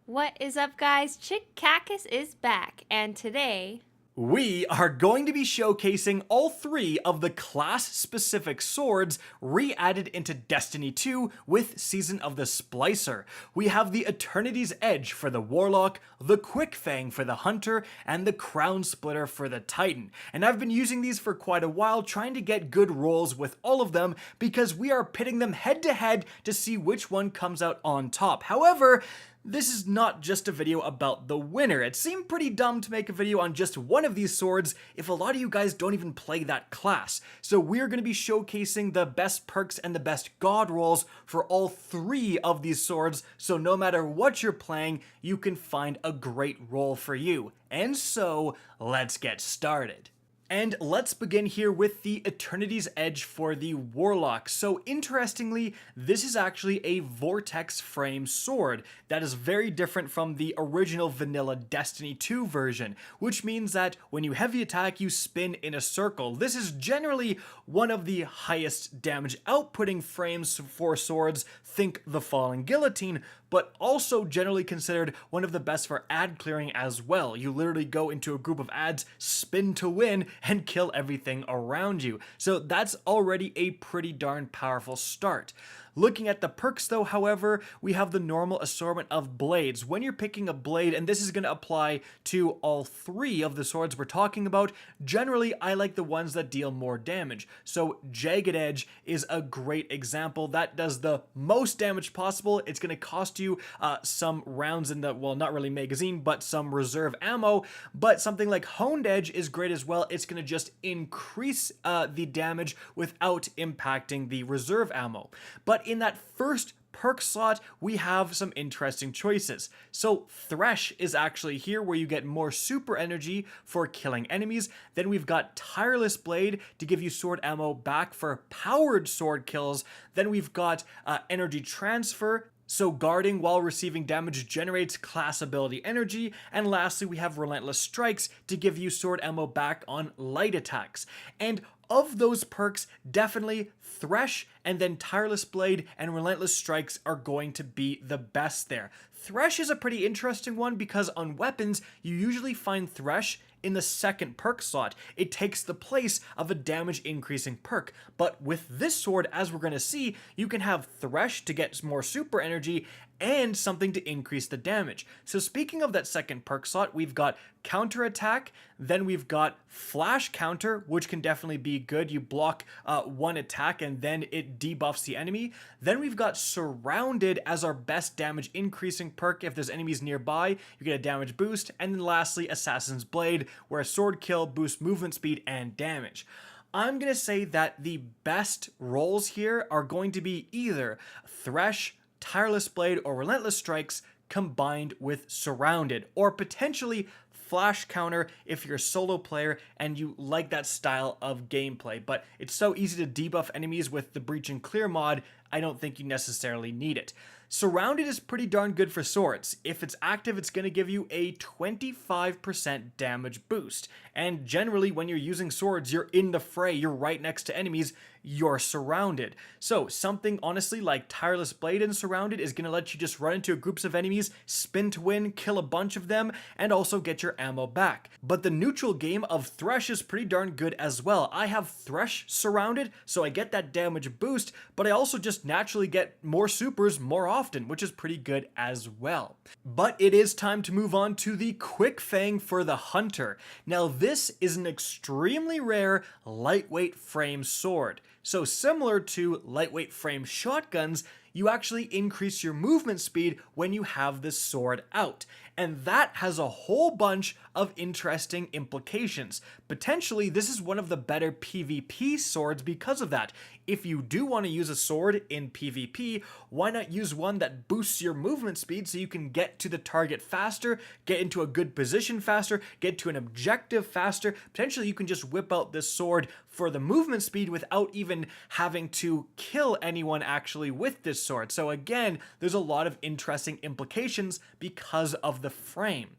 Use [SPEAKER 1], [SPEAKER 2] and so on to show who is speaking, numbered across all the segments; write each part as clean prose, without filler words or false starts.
[SPEAKER 1] What is up, guys? Chick Cactus is back, and today
[SPEAKER 2] We are going to be showcasing all three of the class-specific swords re-added into Destiny 2 with Season of the Splicer. We have the Eternity's Edge for the Warlock, the Quickfang for the Hunter, and the Crown Splitter for the Titan. And I've been using these for quite a while, trying to get good rolls with all of them because we are pitting them head-to-head to see which one comes out on top. However, this is not just a video about the winner. It seemed pretty dumb to make a video on just one of these swords if a lot of you guys don't even play that class. So we're going to be showcasing the best perks and the best god rolls for all three of these swords, so no matter what you're playing, you can find a great roll for you. And so, let's get started. And let's begin here with the Eternity's Edge for the Warlock. So interestingly, this is actually a vortex frame sword that is very different from the original vanilla Destiny 2 version, which means that when you heavy attack, you spin in a circle. This is generally one of the highest damage outputting frames for swords, think the Falling Guillotine, but also generally considered one of the best for ad clearing as well. You literally go into a group of ads, spin to win, and kill everything around you. So that's already a pretty darn powerful start. Looking at the perks though, however, we have the normal assortment of blades. When you're picking a blade, and this is going to apply to all three of the swords we're talking about, generally I like the ones that deal more damage. So Jagged Edge is a great example. That does the most damage possible. It's going to cost you some rounds in the, well, not really magazine, but some reserve ammo. But something like Honed Edge is great as well. It's going to just increase the damage without impacting the reserve ammo. But in that first perk slot, we have some interesting choices. So Thresh is actually here where you get more super energy for killing enemies. Then we've got Tireless Blade to give you sword ammo back for powered sword kills. Then we've got Energy Transfer. So guarding while receiving damage generates class ability energy. And lastly, we have Relentless Strikes to give you sword ammo back on light attacks. And of those perks, definitely Thresh and then Tireless Blade and Relentless Strikes are going to be the best there. Thresh is a pretty interesting one because on weapons, you usually find Thresh in the second perk slot. It takes the place of a damage increasing perk. But with this sword, as we're going to see, you can have Thresh to get more super energy and something to increase the damage. So speaking of that second perk slot, we've got Counterattack, then we've got Flash Counter, which can definitely be good. You block one attack and then it debuffs the enemy. Then we've got Surrounded as our best damage increasing perk. If there's enemies nearby, you get a damage boost. And then lastly, Assassin's Blade, where a sword kill boosts movement speed and damage. I'm going to say that the best rolls here are going to be either Thresh, Tireless Blade, or Relentless Strikes combined with Surrounded, or potentially Flash Counter if you're a solo player and you like that style of gameplay. But it's so easy to debuff enemies with the Breach and Clear mod, I don't think you necessarily need it. Surrounded is pretty darn good for swords. If it's active, it's going to give you a 25% damage boost. And generally, when you're using swords, you're in the fray, you're right next to enemies, you're surrounded. So something honestly like Tireless Blade and Surrounded is going to let you just run into groups of enemies, spin to win, kill a bunch of them, and also get your ammo back. But the neutral game of Thresh is pretty darn good as well. I have Thresh Surrounded, so I get that damage boost, but I also just naturally get more supers more often, which is pretty good as well. But it is time to move on to the Quickfang for the Hunter. Now this is an extremely rare lightweight frame sword. So similar to lightweight frame shotguns, you actually increase your movement speed when you have this sword out. And that has a whole bunch of interesting implications. Potentially, this is one of the better PvP swords because of that. If you do want to use a sword in PvP, why not use one that boosts your movement speed so you can get to the target faster, get into a good position faster, get to an objective faster. Potentially, you can just whip out this sword for the movement speed without even having to kill anyone actually with this sword. So again, there's a lot of interesting implications because of the frame.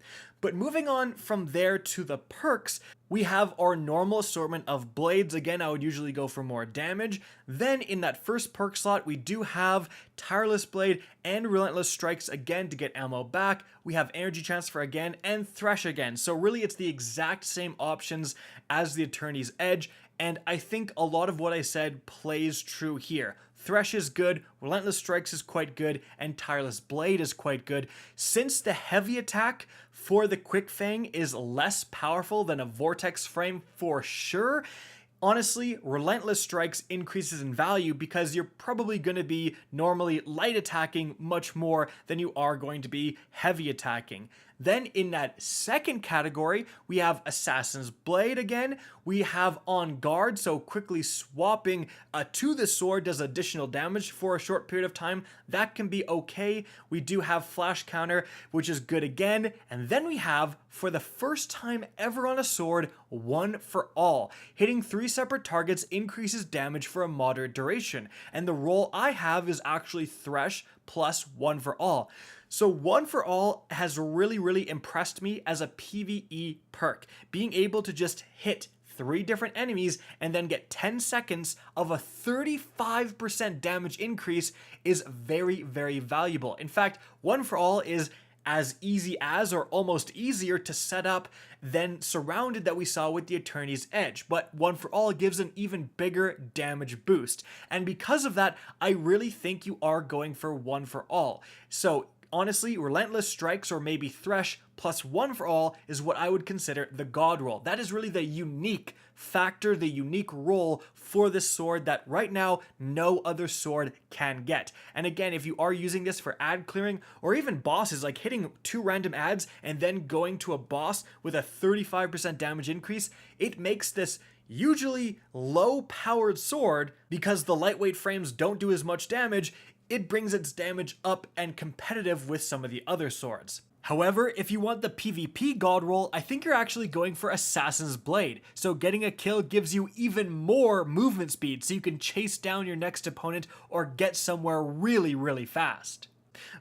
[SPEAKER 2] But moving on from there to the perks, we have our normal assortment of blades. Again, I would usually go for more damage. Then in that first perk slot, we do have Tireless Blade and Relentless Strikes again to get ammo back. We have Energy Transfer again and Thresh again. So really it's the exact same options as the Eternity's Edge. And I think a lot of what I said plays true here. Thresh is good, Relentless Strikes is quite good, and Tireless Blade is quite good. Since the heavy attack for the Quickfang is less powerful than a Vortex frame for sure, honestly, Relentless Strikes increases in value because you're probably going to be normally light attacking much more than you are going to be heavy attacking. Then in that second category, we have Assassin's Blade again. We have On Guard, so quickly swapping to the sword does additional damage for a short period of time. That can be okay. We do have Flash Counter, which is good again. And then we have, for the first time ever on a sword, One for All. Hitting 3 separate targets increases damage for a moderate duration. And the role I have is actually Thresh plus One for All. So One for All has really impressed me as a PvE perk. Being able to just hit 3 different enemies and then get 10 seconds of a 35% damage increase is very valuable. In fact, One for All is as easy as, or almost easier to set up than Surrounded that we saw with the Eternity's Edge, but One for All gives an even bigger damage boost. And because of that, I really think you are going for One for All. So honestly, Relentless Strikes or maybe Thresh plus One for All is what I would consider the God roll. That is really the unique factor, the unique role for this sword that right now no other sword can get. And again, if you are using this for ad clearing or even bosses, like hitting 2 random ads and then going to a boss with a 35% damage increase, it makes this usually low powered sword, because the lightweight frames don't do as much damage, it brings its damage up and competitive with some of the other swords. However, if you want the PvP god roll, I think you're actually going for Assassin's Blade. So getting a kill gives you even more movement speed, so you can chase down your next opponent or get somewhere really fast.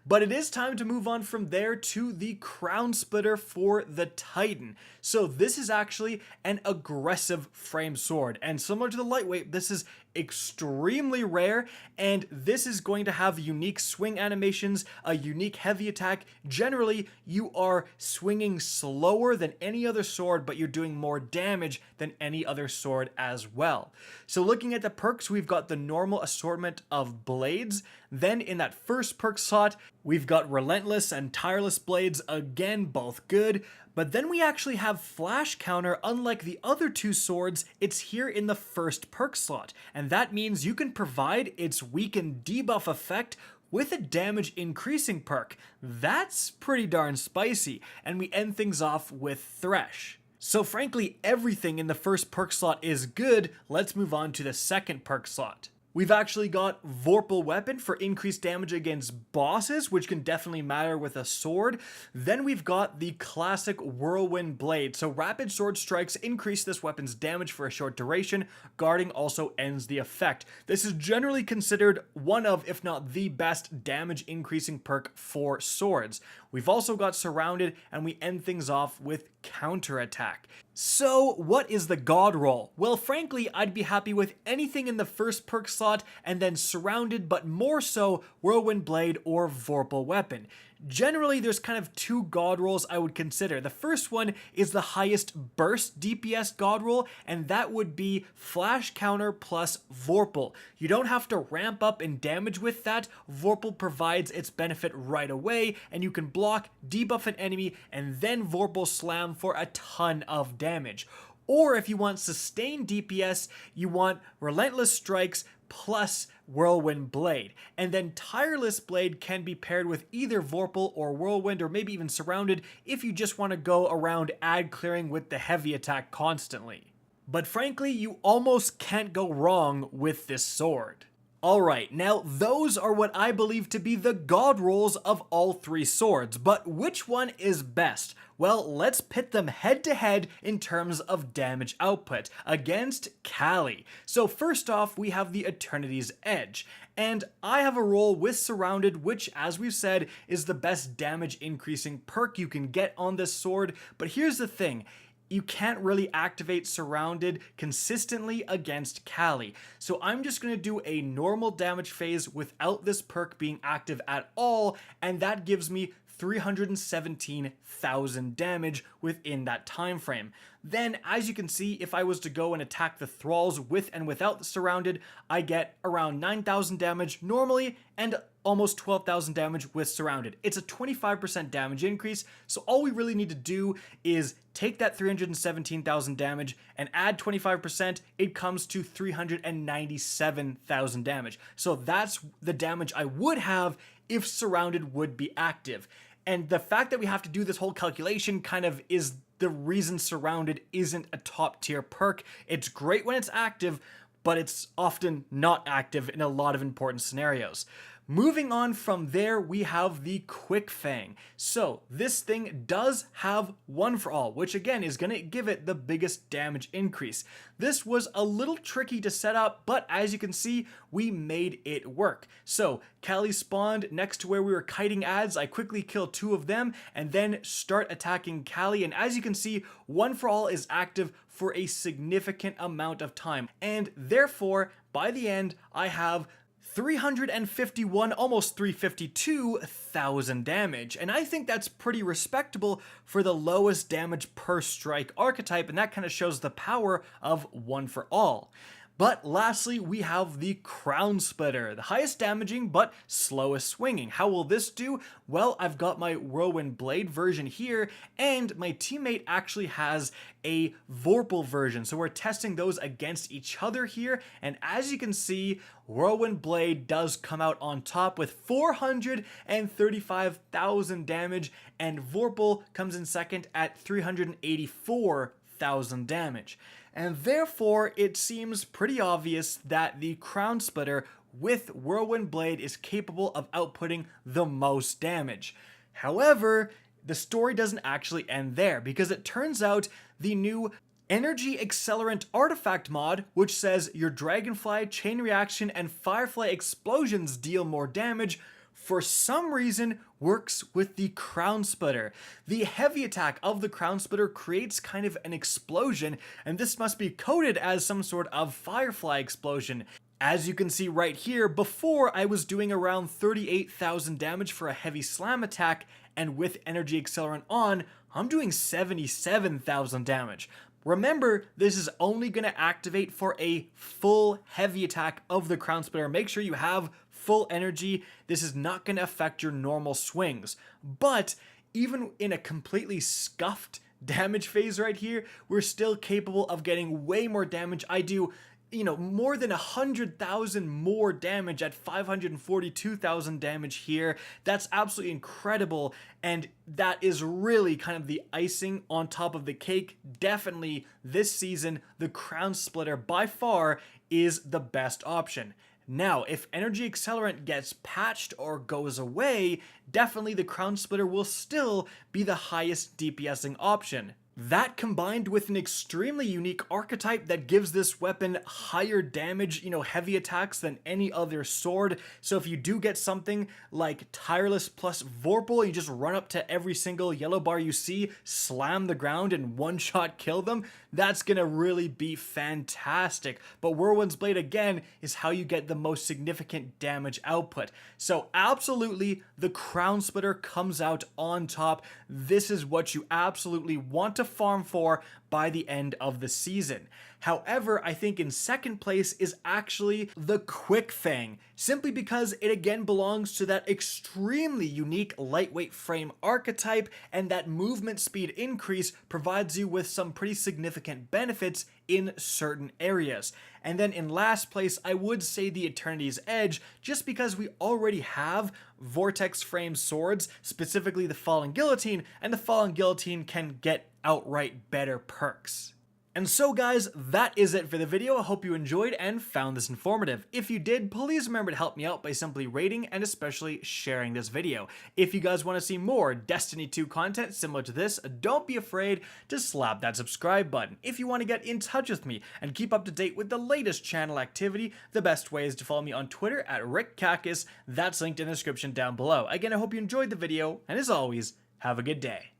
[SPEAKER 2] But it is time to move on from there to the Crown Splitter for the Titan. So this is actually an aggressive frame sword, and similar to the lightweight, this is extremely rare, and this is going to have unique swing animations, a unique heavy attack. Generally, you are swinging slower than any other sword, but you're doing more damage than any other sword as well. So looking at the perks, we've got the normal assortment of blades. Then in that first perk slot, we've got Relentless and Tireless Blades, again, both good. But then we actually have Flash Counter. Unlike the other 2 swords, it's here in the first perk slot. And that means you can provide its weaken debuff effect with a damage increasing perk. That's pretty darn spicy. And we end things off with Thresh. So frankly, everything in the first perk slot is good. Let's move on to the second perk slot. We've actually got Vorpal Weapon for increased damage against bosses, which can definitely matter with a sword. Then we've got the classic Whirlwind Blade. So rapid sword strikes increase this weapon's damage for a short duration. Guarding also ends the effect. This is generally considered one of, if not the best, damage increasing perk for swords. We've also got Surrounded, and we end things off with Counterattack. So what is the god roll? Well, frankly, I'd be happy with anything in the first perk slot and then Surrounded, but more so Whirlwind Blade or Vorpal Weapon. Generally, there's kind of 2 god rolls I would consider. The first one is the highest burst DPS god roll, and that would be Flash Counter plus Vorpal. You don't have to ramp up in damage with that. Vorpal provides its benefit right away, and you can block, debuff an enemy, and then Vorpal Slam for a ton of damage. Or if you want sustained DPS, you want Relentless Strikes plus Whirlwind Blade. And then Tireless Blade can be paired with either Vorpal or Whirlwind, or maybe even Surrounded if you just want to go around ad clearing with the heavy attack constantly. But frankly, you almost can't go wrong with this sword. Alright, now those are what I believe to be the god rolls of all 3 swords, but which one is best? Well, let's pit them head to head in terms of damage output against Callie. So first off, we have the Eternity's Edge. And I have a role with Surrounded, which, as we've said, is the best damage increasing perk you can get on this sword. But here's the thing. You can't really activate Surrounded consistently against Callie. So I'm just going to do a normal damage phase without this perk being active at all, and that gives me 317,000 damage within that time frame. Then, as you can see, if I was to go and attack the Thralls with and without the Surrounded, I get around 9,000 damage normally and almost 12,000 damage with Surrounded. It's a 25% damage increase, so all we really need to do is take that 317,000 damage and add 25%, it comes to 397,000 damage. So that's the damage I would have if Surrounded would be active. And the fact that we have to do this whole calculation kind of is the reason Surrounded isn't a top tier perk. It's great when it's active, but it's often not active in a lot of important scenarios. Moving on from there, we have the Quickfang. So this thing does have One for All, which again is going to give it the biggest damage increase. This was a little tricky to set up, but as you can see, we made it work. So Callie spawned next to where we were kiting ads. I quickly kill 2 of them and then start attacking Callie. And as you can see, One for All is active for a significant amount of time. And therefore, by the end, I have 351, almost 352,000 damage, and I think that's pretty respectable for the lowest damage per strike archetype, and that kind of shows the power of One for All. But lastly, we have the Crown Splitter, the highest damaging but slowest swinging. How will this do? Well, I've got my Whirlwind Blade version here, and my teammate actually has a Vorpal version. So we're testing those against each other here, and as you can see, Whirlwind Blade does come out on top with 435,000 damage, and Vorpal comes in second at 384,000 damage. And therefore, it seems pretty obvious that the Crown Splitter with Whirlwind Blade is capable of outputting the most damage. However, the story doesn't actually end there, because it turns out the new Energy Accelerant Artifact mod, which says your Dragonfly, Chain Reaction, and Firefly explosions deal more damage, for some reason works with the Crown Splitter. The heavy attack of the Crown Splitter creates kind of an explosion, and this must be coded as some sort of Firefly explosion. As you can see right here, before I was doing around 38,000 damage for a heavy slam attack, and with Energy Accelerant on, I'm doing 77,000 damage. Remember, this is only going to activate for a full heavy attack of the Crown Splitter. Make sure you have full energy. This is not going to affect your normal swings. But even in a completely scuffed damage phase right here, we're still capable of getting way more damage. I do, more than 100,000 more damage at 542,000 damage here. That's absolutely incredible, and that is really kind of the icing on top of the cake. Definitely this season, the Crown Splitter by far is the best option. Now, if Energy Accelerant gets patched or goes away, definitely the Crown Splitter will still be the highest DPSing option. That combined with an extremely unique archetype that gives this weapon higher damage, heavy attacks than any other sword. So if you do get something like Tireless plus Vorpal, you just run up to every single yellow bar you see, slam the ground, and one-shot kill them, that's gonna really be fantastic. But Whirlwind's Blade, again, is how you get the most significant damage output. So absolutely, the Crown Splitter comes out on top. This is what you absolutely want to farm for by the end of the season. However, I think in second place is actually the Quickfang, simply because it again belongs to that extremely unique lightweight frame archetype, and that movement speed increase provides you with some pretty significant benefits in certain areas. And then in last place, I would say the Eternity's Edge, just because we already have vortex frame swords, specifically the Fallen Guillotine, and the Fallen Guillotine can get outright better perks. And so guys, that is it for the video. I hope you enjoyed and found this informative. If you did, please remember to help me out by simply rating and especially sharing this video. If you guys want to see more Destiny 2 content similar to this, don't be afraid to slap that subscribe button. If you want to get in touch with me and keep up to date with the latest channel activity, the best way is to follow me on Twitter at RickCacus. That's linked in the description down below. Again, I hope you enjoyed the video, and as always, have a good day.